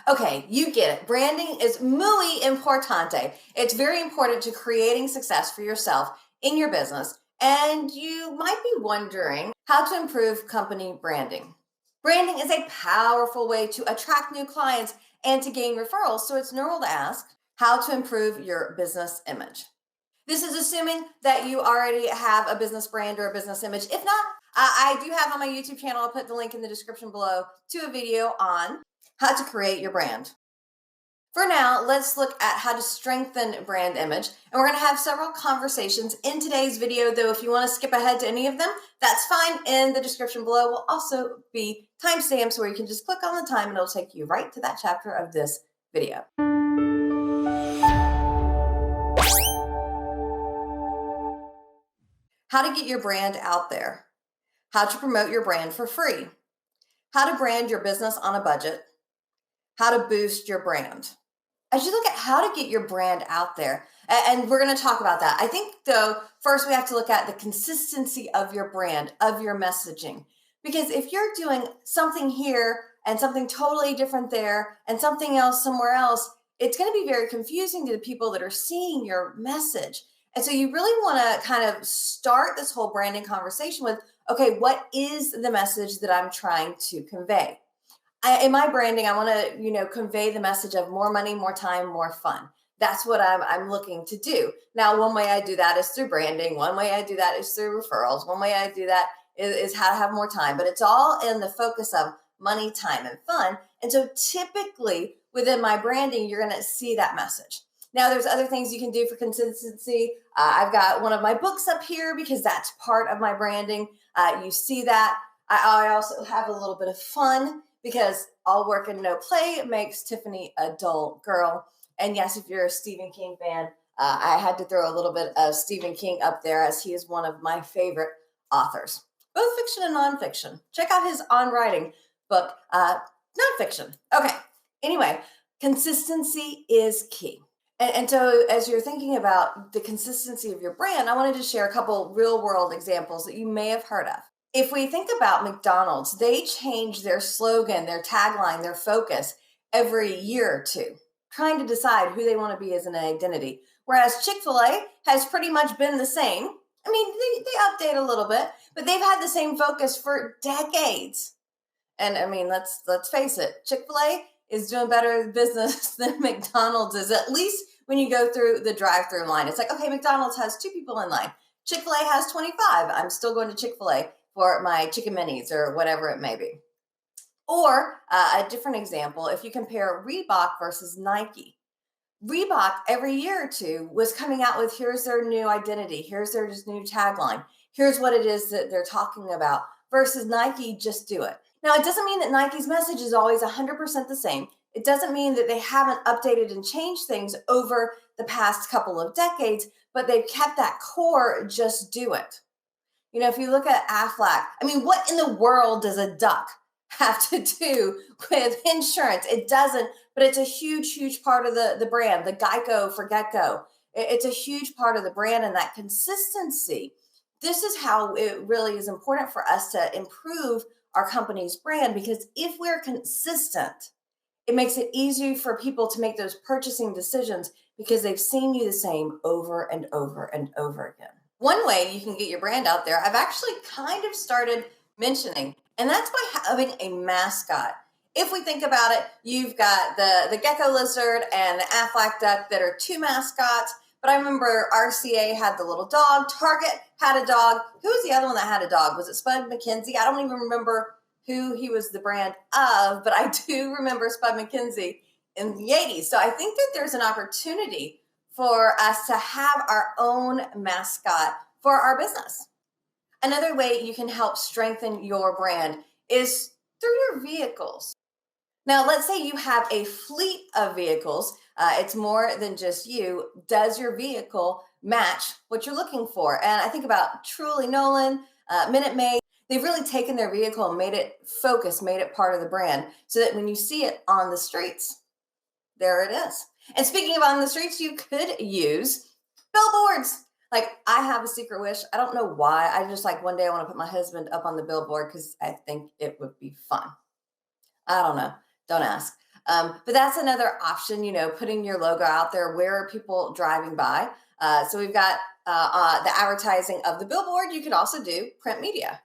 Okay, you get it. Branding is muy importante. It's very important to creating success for yourself in your business. And you might be wondering how to improve company branding. Branding is a powerful way to attract new clients and to gain referrals. So it's normal to ask how to improve your business image. This is assuming that you already have a business brand or a business image. If not, I do have on my YouTube channel, I'll put the link in the description below to a video on how to create your brand. For now, let's look at how to strengthen brand image. And we're going to have several conversations in today's video, though if you want to skip ahead to any of them, that's fine. In the description below will also be timestamps where you can just click on the time and it'll take you right to that chapter of this video. How to get your brand out there. How to promote your brand for free. How to brand your business on a budget. How to boost your brand. As you look at how to get your brand out there, and we're going to talk about that. I think, though, first we have to look at the consistency of your brand, of your messaging. Because if you're doing something here and something totally different there and something else somewhere else, it's going to be very confusing to the people that are seeing your message. And so you really want to kind of start this whole branding conversation with, okay, what is the message that I'm trying to convey? In my branding, I want to, convey the message of more money, more time, more fun. That's what I'm looking to do. Now, one way I do that is through branding. One way I do that is through referrals. One way I do that is how to have more time. But it's all in the focus of money, time, and fun. And so typically within my branding, you're going to see that message. Now, there's other things you can do for consistency. I've got one of my books up here because that's part of my branding. You see that. I also have a little bit of fun, because all work and no play makes Tiffanie a dull girl. And yes, if you're a Stephen King fan, I had to throw a little bit of Stephen King up there, as he is one of my favorite authors, both fiction and nonfiction. Check out his On Writing book, nonfiction. Okay, anyway, consistency is key. And so as you're thinking about the consistency of your brand, I wanted to share a couple real world examples that you may have heard of. If we think about McDonald's, they change their slogan, their tagline, their focus every year or two, trying to decide who they want to be as an identity. Whereas Chick-fil-A has pretty much been the same. I mean, they update a little bit, but they've had the same focus for decades. And I mean, let's face it, Chick-fil-A is doing better business than McDonald's is, at least when you go through the drive-through line. It's like, okay, McDonald's has 2 people in line. Chick-fil-A has 25. I'm still going to Chick-fil-A for my chicken minis or whatever it may be. Or a different example, if you compare Reebok versus Nike. Reebok every year or two was coming out with, here's their new identity, here's their new tagline, here's what it is that they're talking about, versus Nike, just do it. Now, it doesn't mean that Nike's message is always 100% the same. It doesn't mean that they haven't updated and changed things over the past couple of decades, but they've kept that core, just do it. If you look at Aflac, I mean, what in the world does a duck have to do with insurance? It doesn't, but it's a huge, huge part of the brand, the Geico for Gecko. It's a huge part of the brand, and that consistency. This is how it really is important for us to improve our company's brand, because if we're consistent, it makes it easier for people to make those purchasing decisions because they've seen you the same over and over and over again. One way you can get your brand out there, I've actually kind of started mentioning, and that's by having a mascot. If we think about it, you've got the gecko lizard and the Aflac duck that are 2 mascots. But I remember RCA had the little dog. Target had a dog. Who was the other one that had a dog? Was it Spud McKenzie? I don't even remember who he was the brand of, but I do remember Spud McKenzie in the 80s. So I think that there's an opportunity for us to have our own mascot for our business. Another way you can help strengthen your brand is through your vehicles. Now, let's say you have a fleet of vehicles. It's more than just you. Does your vehicle match what you're looking for? And I think about Truly Nolan, Minute Maid. They've really taken their vehicle and made it focus, made it part of the brand, so that when you see it on the streets, there it is. And speaking of on the streets, you could use billboards. Like, I have a secret wish. I don't know why. I just one day I want to put my husband up on the billboard because I think it would be fun. I don't know. Don't ask. But that's another option, putting your logo out there. Where are people driving by? So we've got the advertising of the billboard. You could also do print media.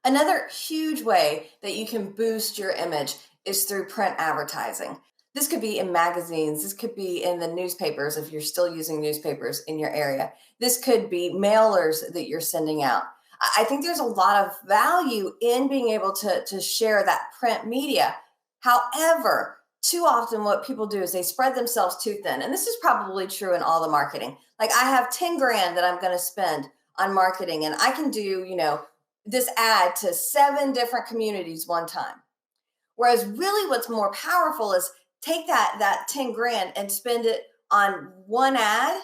Another huge way that you can boost your image is through print advertising. This could be in magazines. This could be in the newspapers if you're still using newspapers in your area. This could be mailers that you're sending out. I think there's a lot of value in being able to share that print media. However, too often what people do is they spread themselves too thin. And this is probably true in all the marketing. Like I have 10 grand that I'm going to spend on marketing and I can do, this ad to 7 different communities one time. Whereas really what's more powerful is take that 10 grand and spend it on one ad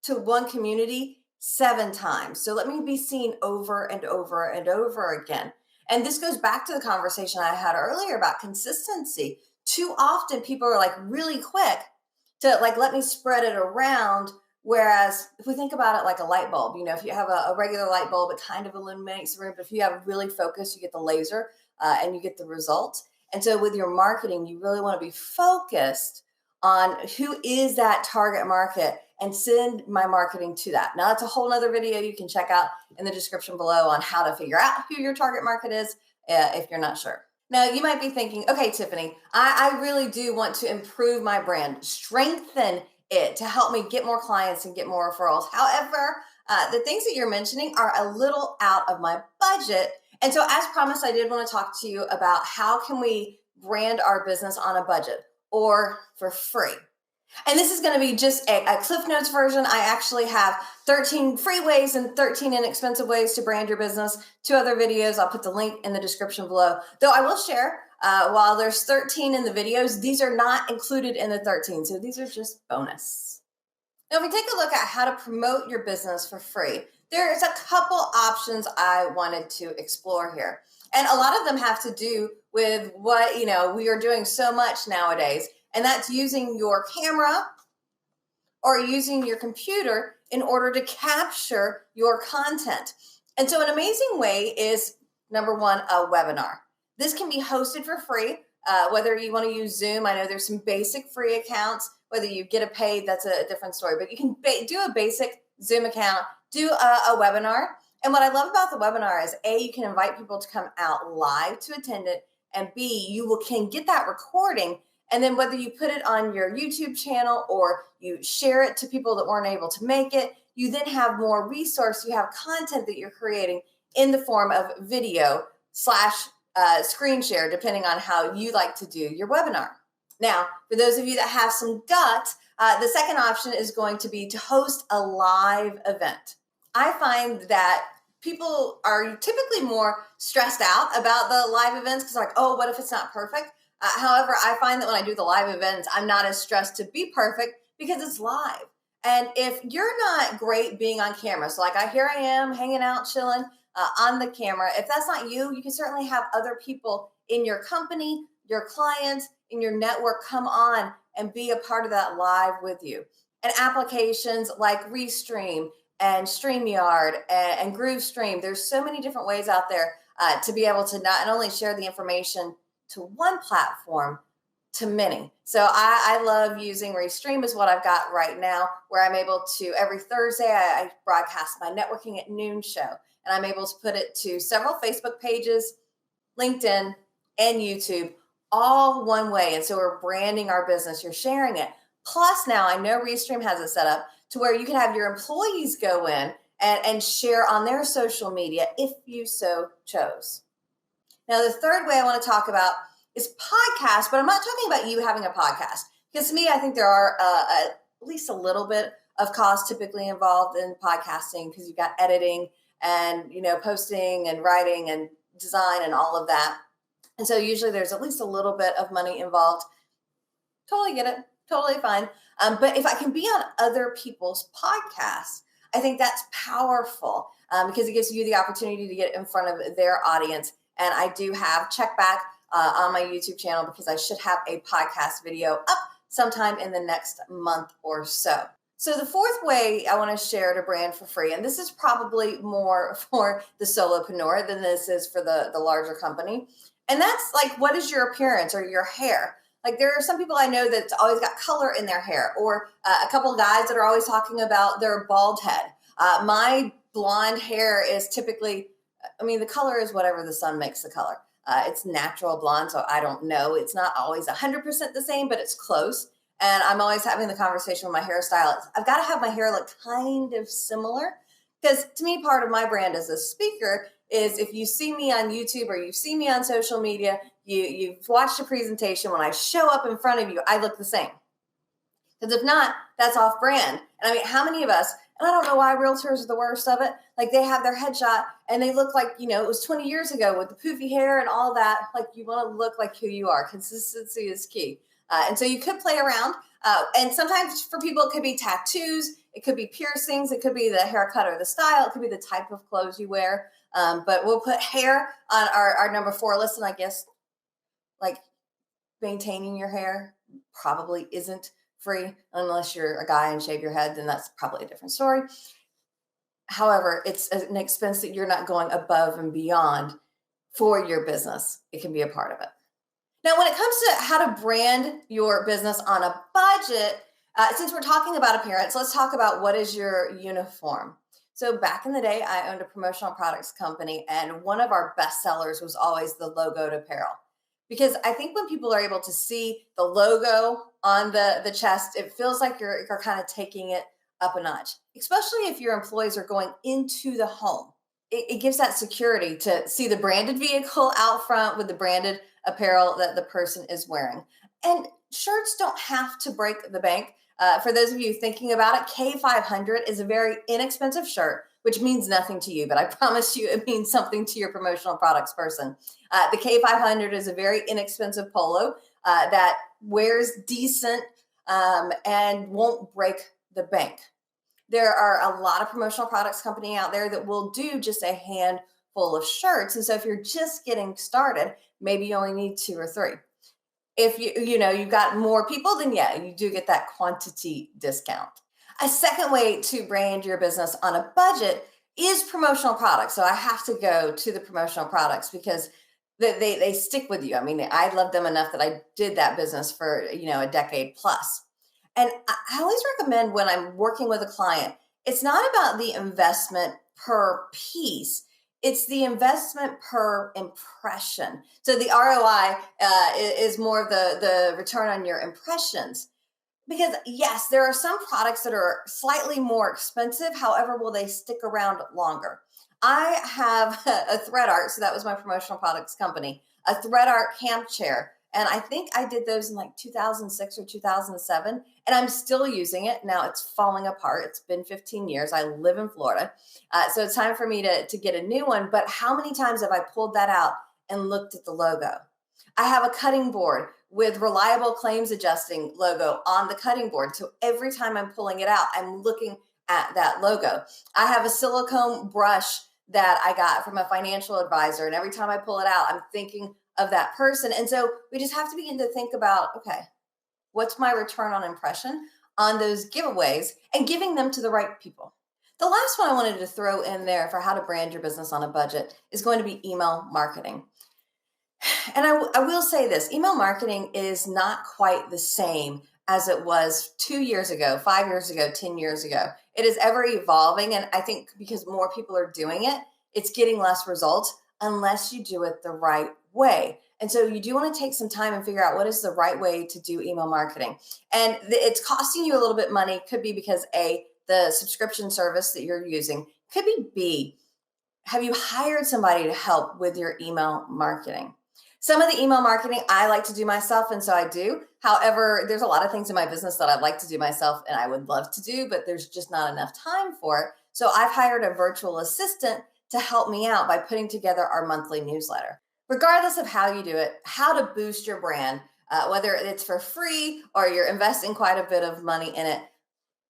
to one community 7 times. So let me be seen over and over and over again. And this goes back to the conversation I had earlier about consistency. Too often people are like really quick to like, let me spread it around. Whereas if we think about it like a light bulb, if you have a regular light bulb, it kind of illuminates the room. But if you have really focused, you get the laser and you get the results. And so with your marketing, you really want to be focused on who is that target market and send my marketing to that. Now, that's a whole nother video you can check out in the description below on how to figure out who your target market is if you're not sure. Now, you might be thinking, okay, Tiffanie, I really do want to improve my brand, strengthen it to help me get more clients and get more referrals. However, the things that you're mentioning are a little out of my budget. And so as promised, I did want to talk to you about how can we brand our business on a budget or for free. And this is going to be just a Cliff Notes version. I actually have 13 free ways and 13 inexpensive ways to brand your business. 2 other videos. I'll put the link in the description below. Though I will share, while there's 13 in the videos, these are not included in the 13. So these are just bonus. Now, if we take a look at how to promote your business for free, there's a couple options I wanted to explore here. And a lot of them have to do with what, we are doing so much nowadays. And that's using your camera or using your computer in order to capture your content. And so an amazing way is, number one, a webinar. This can be hosted for free, whether you want to use Zoom. I know there's some basic free accounts. Whether you get a paid, that's a different story. But you can do a basic Zoom account, do a webinar. And what I love about the webinar is A, you can invite people to come out live to attend it. And B, can get that recording. And then whether you put it on your YouTube channel or you share it to people that weren't able to make it, you then have more resource. You have content that you're creating in the form of video / screen share, depending on how you like to do your webinar. Now, for those of you that have some guts, the second option is going to be to host a live event. I find that people are typically more stressed out about the live events because like, oh, what if it's not perfect? However, I find that when I do the live events, I'm not as stressed to be perfect because it's live. And if you're not great being on camera, so like here I am hanging out, chilling on the camera. If that's not you, you can certainly have other people in your company, your clients, in your network come on and be a part of that live with you. And applications like Restream and StreamYard and GrooveStream, there's so many different ways out there to be able to not only share the information to one platform, to many. So I love using Restream is what I've got right now, where I'm able to, every Thursday, I broadcast my Networking at Noon show, and I'm able to put it to several Facebook pages, LinkedIn, and YouTube, all one way. And so we're branding our business, you're sharing it. Plus now I know Restream has it set up to where you can have your employees go in and share on their social media if you so chose. Now, the third way I want to talk about is podcasts, but I'm not talking about you having a podcast. Because to me, I think there are at least a little bit of cost typically involved in podcasting because you've got editing and, posting and writing and design and all of that. And so usually there's at least a little bit of money involved. Totally get it. Totally fine. But if I can be on other people's podcasts, I think that's powerful because it gives you the opportunity to get in front of their audience. And I do have check back on my YouTube channel because I should have a podcast video up sometime in the next month or so. So the fourth way I want to share to brand for free, and this is probably more for the solopreneur than this is for the larger company. And that's like, what is your appearance or your hair? Like there are some people I know that's always got color in their hair, or a couple of guys that are always talking about their bald head. My blonde hair is typically, I mean, the color is whatever the sun makes the color. It's natural blonde, so I don't know. It's not always 100% the same, but it's close. And I'm always having the conversation with my hairstylist. I've got to have my hair look kind of similar, because to me, part of my brand as a speaker is if you see me on YouTube or you see me on social media, you've watched a presentation, when I show up in front of you, I look the same. Because if not, that's off brand. And I mean, how many of us, and I don't know why realtors are the worst of it, like they have their headshot and they look like, it was 20 years ago with the poofy hair and all that. Like you want to look like who you are. Consistency is key. And so you could play around. And sometimes for people, it could be tattoos. It could be piercings. It could be the haircut or the style. It could be the type of clothes you wear. But we'll put hair on our number 4 list. And I guess like maintaining your hair probably isn't free unless you're a guy and shave your head, then that's probably a different story. However, it's an expense that you're not going above and beyond for your business. It can be a part of it. Now, when it comes to how to brand your business on a budget, since we're talking about appearance, let's talk about what is your uniform. So back in the day, I owned a promotional products company, and one of our best sellers was always the logoed apparel. Because I think when people are able to see the logo on the chest, it feels like you're kind of taking it up a notch, especially if your employees are going into the home. It gives that security to see the branded vehicle out front with the branded apparel that the person is wearing. And shirts don't have to break the bank. For those of you thinking about it, K500 is a very inexpensive shirt, which means nothing to you, but I promise you it means something to your promotional products person. The K500 is a very inexpensive polo that wears decent and won't break the bank. There are a lot of promotional products company out there that will do just a handful of shirts. And so if you're just getting started, maybe you only need 2 or 3. If you've got more people, then yeah, you do get that quantity discount. A second way to brand your business on a budget is promotional products. So I have to go to the promotional products because they stick with you. I mean, I love them enough that I did that business for, a decade plus. And I always recommend when I'm working with a client, it's not about the investment per piece. It's the investment per impression. So the ROI is more of the return on your impressions. Because yes, there are some products that are slightly more expensive. However, will they stick around longer? I have a thread art. So that was my promotional products company, a thread art camp chair. And I think I did those in like 2006 or 2007. And I'm still using it. Now it's falling apart. It's been 15 years. I live in Florida. So it's time for me to get a new one. But how many times have I pulled that out and looked at the logo? I have a cutting board with reliable claims adjusting logo on the cutting board. So every time I'm pulling it out, I'm looking at that logo. I have a silicone brush that I got from a financial advisor. And every time I pull it out, I'm thinking of that person. And so we just have to begin to think about, okay, what's my return on impression on those giveaways and giving them to the right people. The last one I wanted to throw in there for how to brand your business on a budget is going to be email marketing. And I will say this, email marketing is not quite the same as it was 2 years ago, 5 years ago, 10 years ago. It is ever evolving. And I think because more people are doing it, it's getting less results unless you do it the right way. And so you do want to take some time and figure out what is the right way to do email marketing. And it's costing you a little bit money. Could be because A, the subscription service that you're using. Could be B, have you hired somebody to help with your email marketing? Some of the email marketing I like to do myself, and so I do. However, there's a lot of things in my business that I'd like to do myself and I would love to do, but there's just not enough time for it. So I've hired a virtual assistant to help me out by putting together our monthly newsletter. Regardless of how you do it, how to boost your brand, whether it's for free or you're investing quite a bit of money in it,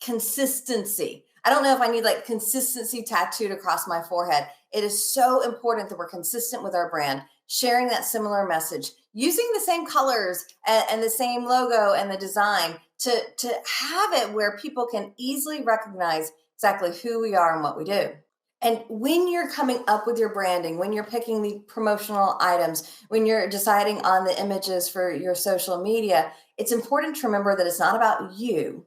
consistency. I don't know if I need like consistency tattooed across my forehead. It is so important that we're consistent with our brand, sharing that similar message, using the same colors and the same logo and the design to have it where people can easily recognize exactly who we are and what we do. And when you're coming up with your branding, when you're picking the promotional items, when you're deciding on the images for your social media, it's important to remember that it's not about you,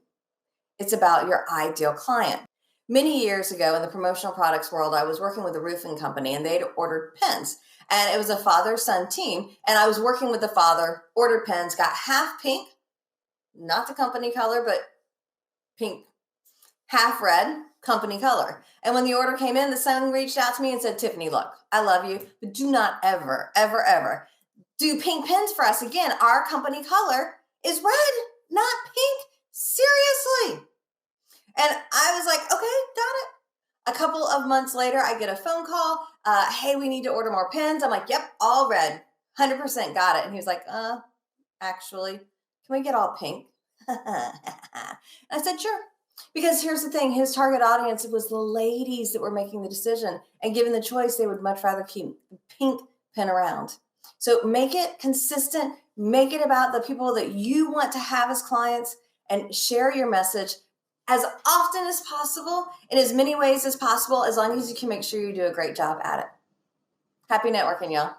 it's about your ideal client. Many years ago in the promotional products world, I was working with a roofing company and they'd ordered pens. And it was a father son team. And I was working with the father, ordered pens, got half pink, not the company color, but pink, half red, company color. And when the order came in, the son reached out to me and said, Tiffanie, look, I love you, but do not ever, ever, ever do pink pens for us again. Our company color is red, not pink. Seriously. And I was like, okay, got it. A couple of months later, I get a phone call. Hey, we need to order more pens. I'm like, yep, all red. 100% got it. And he was like, actually, can we get all pink? I said, sure. Because here's the thing, his target audience was the ladies that were making the decision. And given the choice, they would much rather keep the pink pen around. So make it consistent. Make it about the people that you want to have as clients and share your message as often as possible, in as many ways as possible, as long as you can make sure you do a great job at it. Happy networking, y'all.